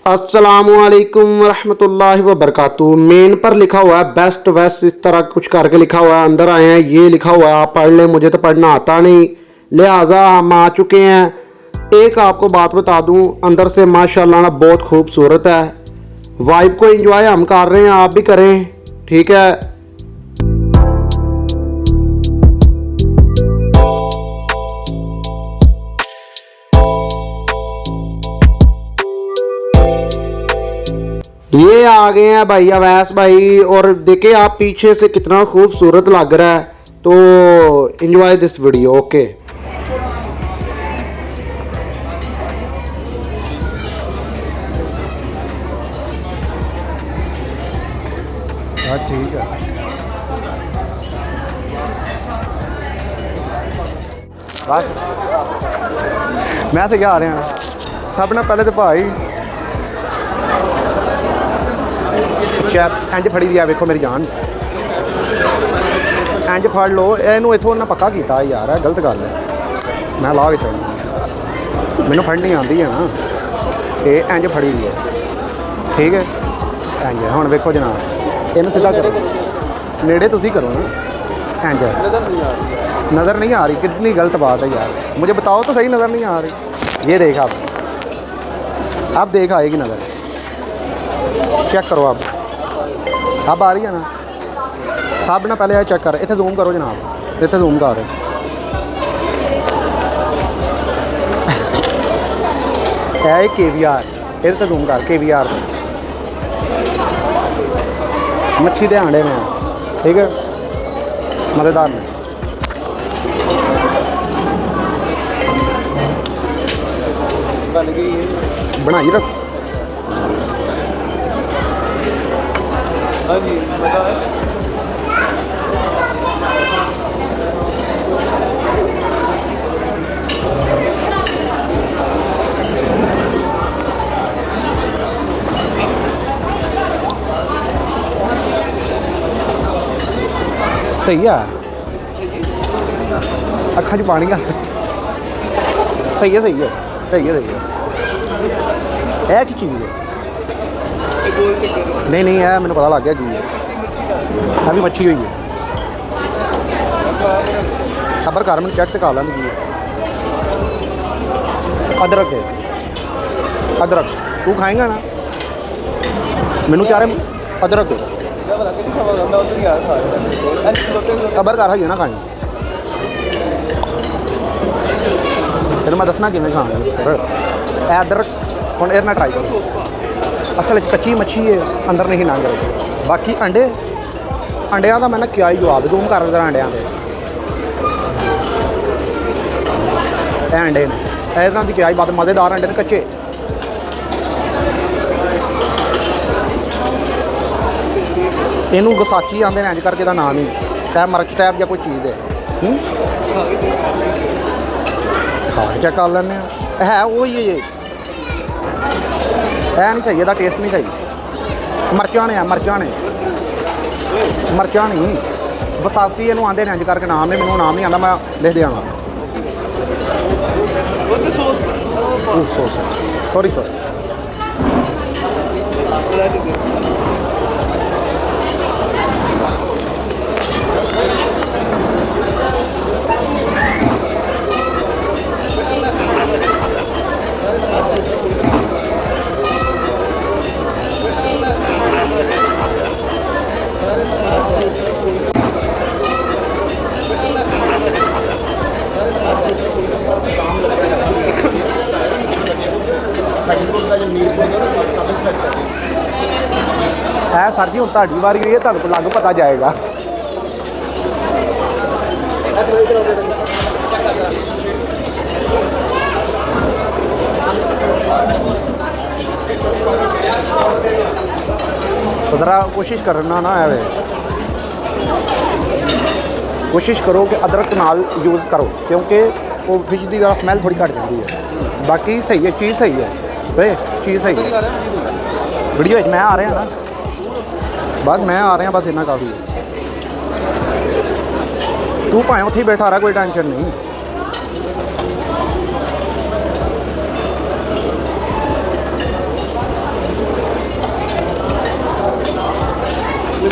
अस्सलामुअलैकुम रहमतुल्लाहि व बरकातुहू। मेन पर लिखा हुआ है बेस्ट वेस्ट, इस तरह कुछ करके लिखा हुआ है। अंदर आए हैं, ये लिखा हुआ है, आप पढ़ लें, मुझे तो पढ़ना आता नहीं, लिहाजा हम आ चुके हैं। एक आपको बात बता दूं, अंदर से माशाल्लाह ना बहुत खूबसूरत है। वाइब को एंजॉय हम कर रहे हैं, आप भी करें, ठीक है। ये आ गए हैं भाई अवैस भाई, और देखे आप पीछे से कितना खूबसूरत लग रहा है। तो एंजॉय दिस वीडियो, ओके। हाँ ठीक है। बस मैं तो क्या आ रहा सब ने पहले तो भाई इंज फड़ी दी है, वेखो मेरी जान, इंज फड़ लो इनू, इतों उन्हें पक्का किया यार, है गलत गल है। मैं ला के चढ़ना, मैनू फड़नी आती है ना, ये इंज फड़ी दी है, ठीक है। इंज हुण वेखो जनाब, इनू सीधा करो, नेड़े तुसी करो ना, इंज नज़र नहीं आ रही, कितनी गलत बात है यार, मुझे बताओ तो सही, नज़र नहीं आ रही। ये देख अब देख आएगी नज़र, चेक करो अब आ रही है ना। सब ना पहले चेक कर, इतने जूम करो जनाब, इतने जूम कर KVR, इधर जूम कर KVR मच्छी के आंडे में, ठीक है, मज़ेदार ने। बनाई रख, हाँ जी सही है, अखा च पानी का सही है, सही है, सही है, सही है। यह की चीज़ है? नहीं है, मैंने पता लग गया की है, अभी मच्छी हुई है। खबर कर, मैं चेक कर लेंगे की है। अदरक है, अदरक तू खाएंगा ना, मैनू क्या रहे अदरक है, खबर कर है ना खाएं, फिर मैं दसना किमें खाना। अदरक हम इधर ना ट्राई करो, असल कच्ची मच्छी है, अंदर नहीं लंघ रही। बाकी अंडिया का मैंने क्या ही जवाब जूम कर रहा अंडिया के, अंडे ने इन्हों की क्या ही बात, मज़ेदार अंडे ने कच्चे। इनू गसाची आते हैं, इंज करके का नाम ही टैप मर्च टैप या कोई चीज़ है, खा के चेक कर लें, है वो ही है, नहीं सही, ਇਹਦਾ टेस्ट नहीं सही। मर्चा ने मर्चा नहीं वसाती इनू आते हैं, इंज करके नाम है, मैनू नाम नहीं आता, मैं लिख देंगा। सॉरी है सर जी, हूँ ताड़ी वारी है, तुहानू लग पता जाएगा। तो ज़रा कोशिश करना ना है, कोशिश करो कि अदरक नाल यूज़ करो, क्योंकि वो फिश की स्मैल थोड़ी घट जाती है। बाकी सही है, चीज़ सही है, वे चीज़ सही है। वीडियो मैं आ रहा ना, बस मैं आ रहा, बस इन्ना काफ़ी है। तू भाएं उत्थे ही बैठा रहा, कोई टेंशन नहीं। ਉਹ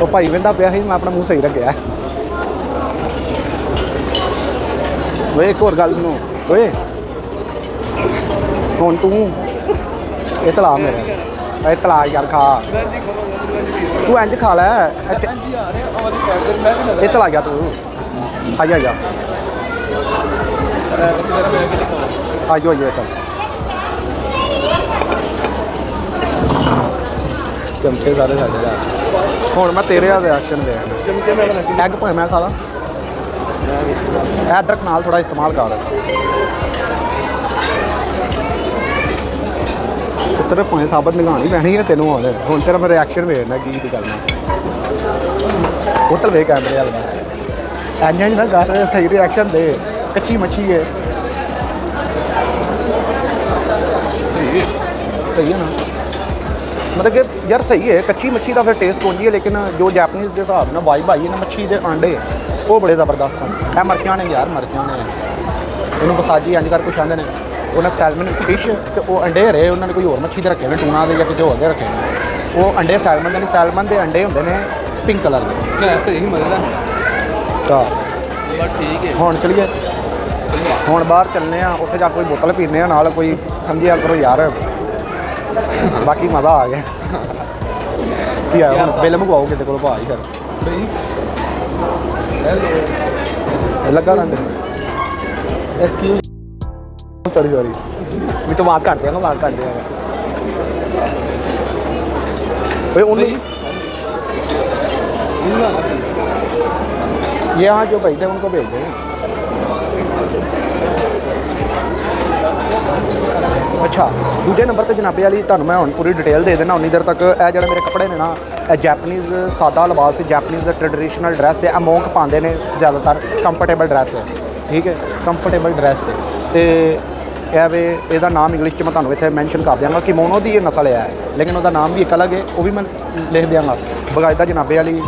ਭਾਈ ਵੇਂਦਾ ਪਿਆ ਸੀ ਮੈਂ ਆਪਣਾ ਮੂੰਹ ਸਹੀ ਰੱਖਿਆ ਓਏ ਇੱਕ ਹੋਰ ਗੱਲ ਸੁਣੋ ਓਏ ਹੁਣ ਤੂੰ ਇਹ ਤਲਾ ਮੇਰਾ ਇਹ ਤਲਾ ਯਾਰ ਖਾ ਤੂੰ ਇੰਜ ਖਾ ਲੈ ਇਹ ਤਲਾ ਗਿਆ ਤੂੰ ਆ ਜਾ ਆਜੋ ਤਾਂ ਚਮਚੇ ਸਾਰੇ ਸਾਡੇ ਦਾ ਹੁਣ ਮੈਂ ਤੇਰੇ ਆ ਰਿਐਕਸ਼ਨ ਦੇ ਚਮਚੇ ਮੈਂ ਐਗ ਭਾਵੇਂ ਮੈਂ ਖਾ ਲਾ ਅਦਰਕ ਨਾਲ ਥੋੜਾ ਇਸਤੇਮਾਲ ਕਰ ਤੇਰੇ ਭਾਵੇਂ ਸਾਬਤ ਨਿਗਾਣੀ ਪੈਣੀ ਹੈ ਤੈਨੂੰ ਹੁਣ ਤੇਰਾ ਮੈਂ ਰਿਐਕਸ਼ਨ ਵੇਖਣਾ ਕੀ ਕਰਨਾ ਹੋਟਲ ਵੇ ਕੈਮਰੇ ਵਾਲਾ ਐਂਜਾਂ ਨਾ ਕਰ ਸਹੀ ਰਿਐਕਸ਼ਨ ਦੇ ਕੱਚੀ ਮੱਛੀ ਹੈ सही है ना मतलब कि यार सही है कच्ची मच्छी का फिर टेस्ट होती है लेकिन जो जैपनीज़ के हिसाब ना वाइब आई है ना मच्छी के आंडे वो बड़े ज़बरदस्त हैं ए मरचियां ने यार मरचियां ने इन्होंने बसाजी इंज कर कुछ आते हैं उन्हें सैलमन फिश तो वो अंडे हरे उन्होंने कोई होर मच्छी के रखे हैं टूना के या किसी होर के रखे हैं वो अंडे सैलमन के सैलमन के अंडे होंगे ने पिंक कलर के सही मतलब ठीक है हुण चलिए हुण बाहर चलने उत्थे जा कोई बोतल पीने नाल कोई समझिया करो यार बाकी मज़ा आ गया की आया हम बिल मंगवाओ किसी को भाई फिर लगा रंग सॉरी भी तो बात कर देंगे बात कर देंगे ये हाँ जो भाई थे उनको भेज देंगे अच्छा दूजे नंबर पर जनाबे वाली तुहानूं मैं हुण पूरी डिटेल दे देना उन्नी देर तक ए जिहड़े मेरे कपड़े ने ना जैपनीज़ सादा लिबास जैपनीज़ ट्रेडिशनल ड्रैस है मोंक पाते हैं ज़्यादातर कंफर्टेबल ड्रैस है ठीक है कंफर्टेबल ड्रैस है तो ਇਹਦਾ ਨਾਮ ਇੰਗਲਿਸ਼ 'ਚ ਮੈਂ ਤੁਹਾਨੂੰ ਇੱਥੇ ਮੈਂਸ਼ਨ ਕਰ ਦਿਆਂਗਾ ਕਿਮੋਨੋ ਦੀ ਇਹ ਨਸਲ ਹੈ ਲੇਕਿਨ ਉਹਦਾ ਨਾਮ ਵੀ ਇੱਕ ਅਲੱਗ ਹੈ ਉਹ ਵੀ ਮੈਂ ਲਿਖ ਦਿਆਂਗਾ ਬਕਾਇਦਾ ਜਨਾਬੇ ਵਾਲੀ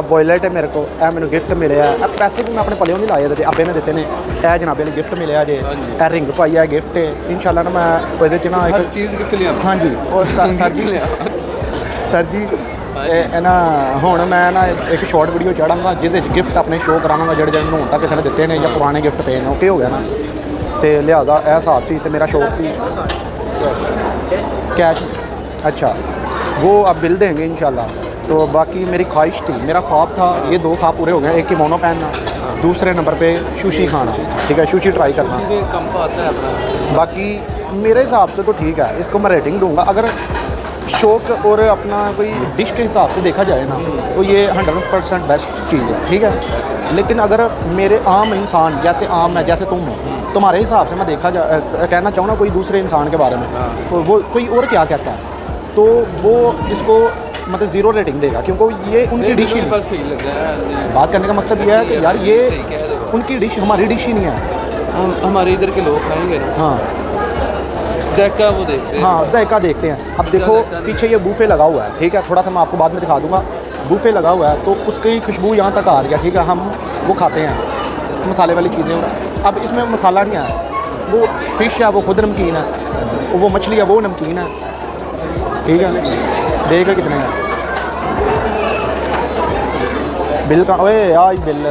ਵੋਇਲਟ ਹੈ ਮੇਰੇ ਕੋਲ ਇਹ ਮੈਨੂੰ ਗਿਫਟ ਮਿਲਿਆ ਇਹ ਪੈਸੇ ਵੀ ਮੈਂ ਆਪਣੇ ਪਲਿਓਂ ਨਹੀਂ ਲਾਏ ਤੇ ਆਪੇ ਨੇ ਦਿੱਤੇ ਨੇ ਇਹ ਜਨਾਬੇ ਵਾਲੀ ਗਿਫਟ ਮਿਲਿਆ ਜੇ ਇਹ ਰਿੰਗ ਪਾਈ ਹੈ ਗਿਫਟ ਹੈ ਇਨਸ਼ਾਅੱਲਾ ਨਾ ਮੈਂ ਉਹਦੇ 'ਚ ਨਾ ਇੱਕ ਚੀਜ਼ ਗਿਫਟ ਲਿਆ ਹਾਂਜੀ ਔਰ ਸਰ ਜੀ ਇਹ ਨਾ ਹੁਣ ਮੈਂ ਨਾ ਇੱਕ ਸ਼ਾਰਟ ਵੀਡੀਓ ਚਾੜਾਂਗਾ ਜਿਹਦੇ 'ਚ ਗਿਫਟ ਆਪਣੇ ਸ਼ੋਅ ਕਰਾਵਾਂਗਾ ਜਿਹੜੇ ਜਿਹੜੇ ਹੁਣ ਤੱਕ ਕਿਸੇ ਨੇ ਦਿੱਤੇ ਨੇ ਜਾਂ ਪੁਰਾਣੇ ਗਿਫਟ ਪਏ ਨੇ ਓਕੇ ਹੋ ਗਿਆ ਨਾ तो लिहाजा यह हिसाब थी तो मेरा शौक थी कैश अच्छा वो अब बिल देंगे इंशाल्लाह तो बाकी मेरी ख्वाहिश थी मेरा ख्वाब था ये दो ख्वाब पूरे हो गए एक किमोनो पहनना दूसरे नंबर पे सुशी खाना ठीक है सुशी ट्राई करना कम आता है अपना बाकी मेरे हिसाब से तो ठीक है इसको मैं रेटिंग दूंगा अगर शौक और अपना कोई डिश के हिसाब से देखा जाए ना तो ये 100% बेस्ट चीज़ है ठीक है लेकिन अगर मेरे आम इंसान जैसे आम है जैसे तुम हो तुम्हारे हिसाब से मैं कहना चाहूँ ना कोई दूसरे इंसान के बारे में तो वो कोई और क्या कहता है तो वो इसको मतलब ज़ीरो रेटिंग देगा क्योंकि ये उनकी डिश ही नहीं बात करने का मकसद ये है कि यार ये उनकी डिश हमारी डिश ही नहीं है हमारे इधर के लोग खाएंगे हाँ जायका वो देखते हैं हाँ जायका देखते हैं अब देखो पीछे ये बूफे लगा हुआ है ठीक है थोड़ा सा मैं आपको बाद में दिखा दूंगा बूफे लगा हुआ है तो उसकी खुशबू यहाँ तक आ रही है ठीक है हम वो खाते हैं मसाले वाली चीज़ें अब इसमें मसाला नहीं आया वो फ़िश है वो खुद नमकीन है वो मछली है वो नमकीन है ठीक है देख कितने हैं बिल का ओए आज बिल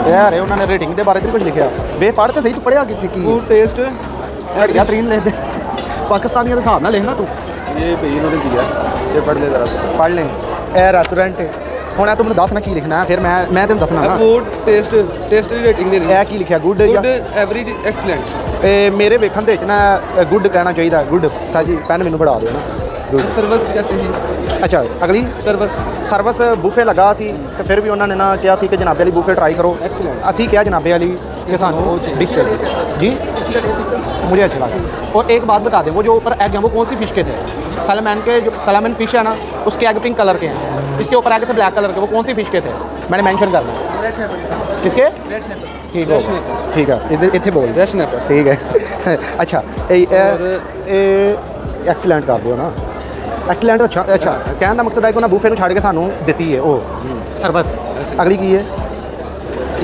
यार उन्होंने रेटिंग के बारे में कुछ लिखा वे पढ़ तो सही तू पढ़िया कितनी की फूड टेस्ट घटिया तरीन लिख दे पाकिस्तानियों के हिसाब ना लिखना तू ये भाई इन्होंने दिया ये पढ़ ले जरा पढ़ लें ए रेस्टोरेंट ਹੁਣ ਇਹ ਤੂੰ ਮੈਨੂੰ ਦੱਸ ਨਾ ਕੀ ਲਿਖਣਾ ਹੈ ਫਿਰ ਮੈਂ ਤੈਨੂੰ ਦੱਸਣਾ ਨਾ ਫੂਡ ਟੇਸਟ ਦੀ ਰੇਟਿੰਗ ਦੇਣੀ ਇਹ ਕੀ ਲਿਖਿਆ ਗੁੱਡ ਗੁੱਡ ਐਵਰੇਜ ਐਕਸਲੈਂਟ ਤੇ ਮੇਰੇ ਵੇਖਣ ਦੇ ਵਿੱਚ ਨਾ ਗੁੱਡ ਕਹਿਣਾ ਚਾਹੀਦਾ ਗੁੱਡ ਸਾਜੀ ਪੈਨ ਮੈਨੂੰ ਬੜਾ ਦਿਓ ਨਾ ਗੁੱਡ ਸਰਵਿਸ ਕੈਸੀ ਸੀ ਅੱਛਾ ਅਗਲੀ ਸਰਵਿਸ ਬੂਫੇ ਲਗਾ ਸੀ ਤੇ ਫਿਰ ਵੀ ਉਹਨਾਂ ਨੇ ਨਾ ਕਿਹਾ ਸੀ ਕਿ ਜਨਾਬੇ ਵਾਲੀ ਬੂਫੇ ਟਰਾਈ ਕਰੋ ਐਕਸਲੈਂਟ ਅਸੀਂ ਕਿਹਾ जनाबे वाली कि सानू डिश जी मुझे अच्छा लगा और एक बात बता दें वो जो ऊपर एग हैं वो कौन सी फ़िश के थे सैलमन के जो सैलमन फ़िश है ना उसके एग पिंक कलर के हैं इसके ऊपर एग थे ब्लैक कलर के वो कौन सी फ़िश के थे मैंने मेंशन करना किसके ठीक है ठीक है इतने बोल ठीक है अच्छा एक्सीलेंट कर दो ना ਐਕਸਲੈਂਟ ਅੱਛਾ ਕਹਿਣ ਦਾ ਮਕਸਦ ਹੈ ਕਿ ਉਹਨਾਂ ਬੂਫੇ ਨੂੰ ਛੱਡ ਕੇ ਸਾਨੂੰ ਦਿੱਤੀ ਹੈ ਉਹ ਸਰਵਿਸ। ਅਗਲੀ ਕੀ ਹੈ?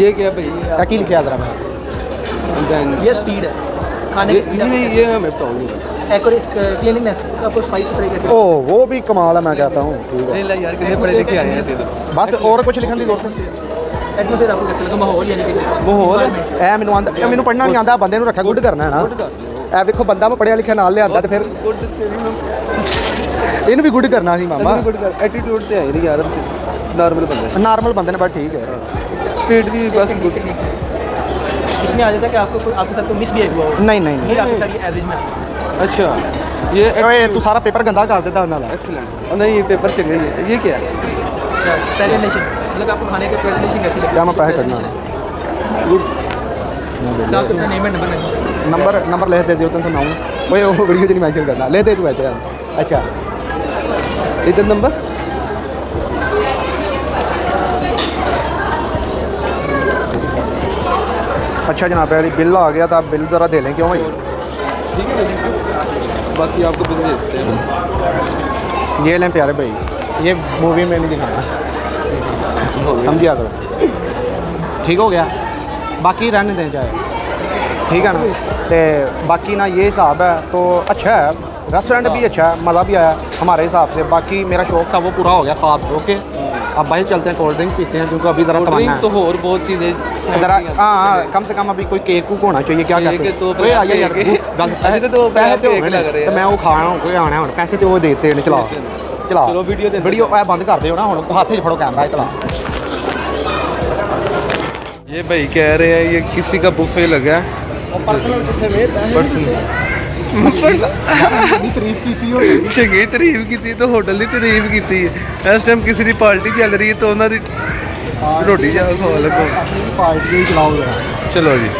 ये क्या भाई ਇਹ ਕੀ ਲਿਖਿਆ ਜ਼ਰਾ ਮੈਂ देन ये स्पीड है खाने की स्पीड नहीं ये हमें बताऊंगी एक्यूरेट क्लीनिंगनेस आपको स्पाइस तरीके से ओ वो भी कमाल है मैं कहता हूँ ठीक है नहीं ला यार कितने पढ़े लिखे आए हैं तेरे बस और कुछ लिखने की जरूरत नहीं एटमॉस्फेयर आपको कैसा लगा माहौल यानी कि माहौल ਇਹ ਮੈਨੂੰ ਆਂਦਾ ਇਹ ਮੈਨੂੰ ਪੜ੍ਹਨਾ ਨਹੀਂ ਆਂਦਾ ਬੰਦੇ ਨੂੰ ਰੱਖਿਆ ਗੁੱਡ ਕਰਨਾ ਹੈ ਨਾ ਇਹ ਵੇਖੋ ਬੰਦਾ ਮੈਂ ਪੜ੍ਹਿਆ ਲਿਖਿਆ ਨਾਲ ਲਿਆਂਦਾ ਤੇ ਫਿਰ गुड तेरी ना ਇਹਨੂੰ ਵੀ ਗੁੱਡ ਕਰਨਾ ਸੀ ਮਾਮਾ गुड कर एटीट्यूड से है नहीं यार नॉर्मल बंदे ਨਾਰਮਲ ਬੰਦੇ ਨੇ ਬਸ ਠੀਕ ਹੈ स्पीड भी बस गुड इसमें आ जाता है कि आपको आपके साथ कोई मिसबिहेव हुआ हो ਨਹੀਂ ਨਹੀਂ फिर आपके साथ ये एवरेज में आता अच्छा ये ਓਏ ਤੂੰ ਸਾਰਾ ਪੇਪਰ ਗੰਦਾ ਕਰ ਦਿੱਤਾ ਉਹਨਾਂ ਦਾ एक्सीलेंट नहीं ये पेपर चल गई है ये क्या है है प्रेजेंटेशन मतलब आपको खाने का प्रेजेंटेशन कैसी लगती क्या मैं पैसे करना लास्ट अपना नेम एंड नंबर नंबर लिख दे दियो तुम नाम ओए वो वीडियो नहीं मेंशन करना ले दे तू ऐसे अच्छा इधर नंबर अच्छा जनाब यार बिल आ गया था बिल ज़रा दे लें क्यों भाई ठीक है भाई बाकी आपको बिल देते हैं ये लें प्यारे भाई ये मूवी में नहीं दिखाना समझिया करो ठीक हो गया बाकी रहने दें चाहे ठीक है ना तो बाकी ना ये हिसाब है तो अच्छा है रेस्टोरेंट भी अच्छा है मज़ा भी आया हमारे हिसाब से बाकी मेरा शौक था वो पूरा हो गया ख्वाब ओके अब भाई चलते हैं कोल्ड ड्रिंक पीते हैं क्योंकि अभी ज़रा तमन्ना तो और बहुत चीज़ें ज़रा हाँ कम से कम अभी कोई केक कूक होना चाहिए क्या कहते हैं तो ओए आइए यार गल अभी तो पैसे तो केक लग रहे हैं। तो मैं वो खाना कोई आना है पैसे तो वो देते हैं चला चला चलो वीडियो दे वीडियो बंद कर दो ना हूँ हाथ फड़ो कैमरा चला ये भाई कह रहे हैं ये किसी का बुफे लगा है पर्सनल चंगी तारीफ की तो होटल की तारीफ की इस टाइम किसी की पार्टी चल रही है तो उन्होंने रोटी जा खा लगो पार्टी चलाओ जरा चलो जी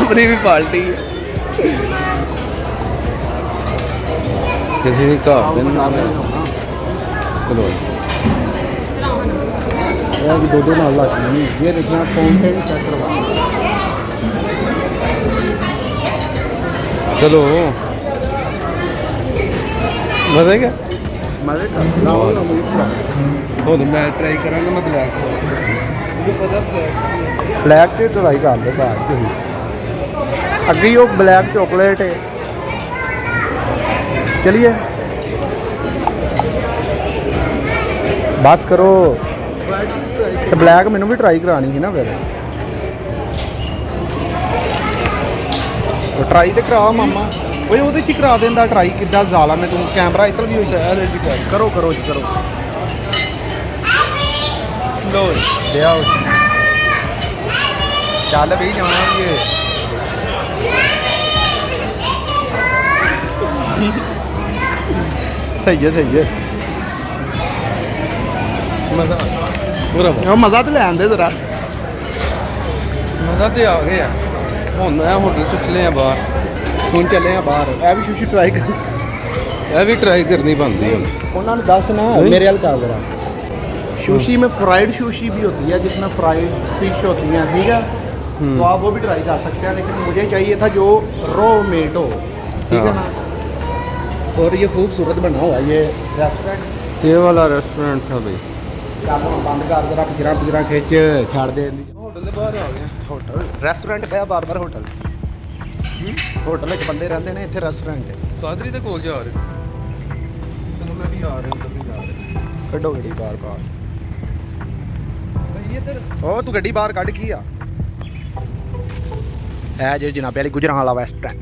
अपनी भी पार्टी है किसी का चलो दो नाल ये देखना फाउंटेन चेक करवा चलो मजे क्या मजे का हो मैं ट्राई करांगा मैं ब्लैक ब्लैक ਤੇ ਟਰਾਈ ਕਰ ਲਓ ਬਾਅਦ ਤੁਸੀਂ ਅੱਗੇ ਉਹ ਬਲੈਕ ਚਾਕਲੇਟ ਹੈ ਚਲਿਏ ਬਾਤ ਕਰੋ ਤੇ ਬਲੈਕ ਮੈਨੂੰ ਵੀ ਟਰਾਈ ਕਰਾਣੀ ਸੀ ਨਾ ਫਿਰ ਟਰਾਈ ਤੇ ਕਰਾ ਮਾਮਾ ਓਏ ਉਹਦੇ ਚ ਕਰਾ ਦਿੰਦਾ ਟਰਾਈ ਕਿੱਦਾਂ ਜ਼ਾਲਾ ਮੈਂ ਤੂੰ ਕੈਮਰਾ ਇੱਧਰ ਵੀ ਹੋਈ ਕਰੋ ਕਰੋ ਜੀ ਕਰੋ लो ਲਿਆ ਚੱਲ ਵੀ ਜਾਵਾਂਗੇ ਸਹੀ ਹੈ मजा पूरा ਉਹ ਮਜ਼ਾ ਤੇ ਲੈ ਆਂਦੇ ਜ਼ਰਾ मजा तो आ गया ਹੁਣ ਇਹ ਹੋਟਲ ਚ ਚਲੇ ਆ ਬਾਹਰ ਹੁਣ ਚੱਲੇ ਆ ਬਾਹਰ ਇਹ ਵੀ ਸ਼ੂਸ਼ੀ ਟਰਾਈ ਕਰ ਇਹ ਵੀ ਟਰਾਈ ਕਰਨੀ ਬਣਦੀ ਹੁਣ ਉਹਨਾਂ ਨੂੰ ਦੱਸ ਨਾ मेरे हाल का जरा सुशी में फ्राइड सुशी भी होती है जिसमें फ्राइड फिश होती हैं ठीक है तो आप वो भी ट्राई कर सकते हैं लेकिन मुझे चाहिए था जो रो मेट हो ठीक है ना और ये खूबसूरत बना हुआ है ये रेस्टोरेंट ये वाला रेस्टोरेंट था भाई बंद कर जरा पिजरा खिंच छाड़ दे होटल ਦੇ ਬਾਹਰ ਆ ਗਏ होटल रेस्टोरेंट है बार बार होटल होटल में बंदे रहते हैं इतने रेस्टोरेंट है ਕਾਦਰੀ ਦੇ ਕੋਲ ਜਾ ਰਹੇ ਚਲੋ ਮੈਂ ਵੀ ਆ ਰਿਹਾ ਉਧਰ ਵੀ ਜਾ ਰਿਹਾ ਕੱਢੋ ਗੱਡੀ ਬਾਹਰ ਬਾਹਰ ਭਾਈ ਇੱਧਰ ਉਹ ਤੂੰ ਗੱਡੀ ਬਾਹਰ ਕੱਢ ਕੀ ਆ ਇਹ ਜੇ ਜਨਾਬ ਵਾਲੀ ਗੁਜਰਾਂ ਵਾਲਾ ਰੈਸਟੋਰੈਂਟ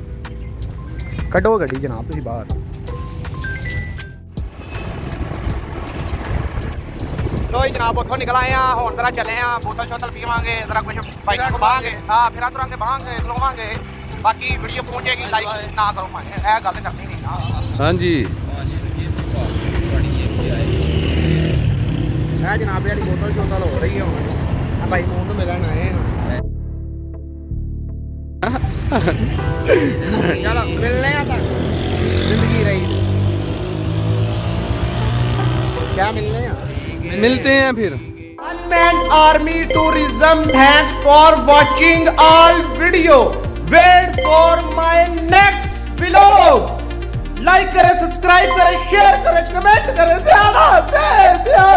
ਕੱਢੋ ਗੱਡੀ ਜਨਾਬ ਤੁਸੀਂ ਬਾਹਰ ਲੋ ਜਨਾਬ ਉੱਥੋਂ ਨਿਕਲ ਆਏ ਆ ਹੁਣ ਜ਼ਰਾ ਚੱਲੇ ਆ ਬੋਤਲ ਸ਼ੋਤਲ ਪੀਵਾਂਗੇ ਜ਼ਰਾ ਕੁਝ ਬਾਈਕ ਬਾਹਾਂਗੇ ਹਾਂ ਫਿਰ ਤੁਰਾਂਗੇ ਬਾਹਾਂਗੇ ਖਲੋਵਾਂਗੇ ਬਾਕੀ ਵੀਡੀਓ ਪਹੁੰਚੇਗੀ ਲਾਈਕ ਨਾ ਕਰੋ ਭਾਵੇਂ ਇਹ ਗੱਲ ਕਰਨੀ ਨਹੀਂ ਨਾ ਹਾਂਜੀ ਇਹ ਜਨਾਬ ਵਾਲੀ ਬੋਤਲ ਸ਼ੋਤਲ ਹੋ ਰਹੀ ਹੈ ਹੁਣ ਆ ਭਾਈ ਮੂੰਹ ਨੂੰ ਮਿਲਣ ਆਏ ਆ चलो मिलने आता जिंदगी रही क्या मिलने मिलते हैं फिर Unmanned Army Tourism thanks for watching all video wait for my next vlog like करें, सब्सक्राइब करें, शेयर करें, कमेंट करें, ज्यादा से ज्यादा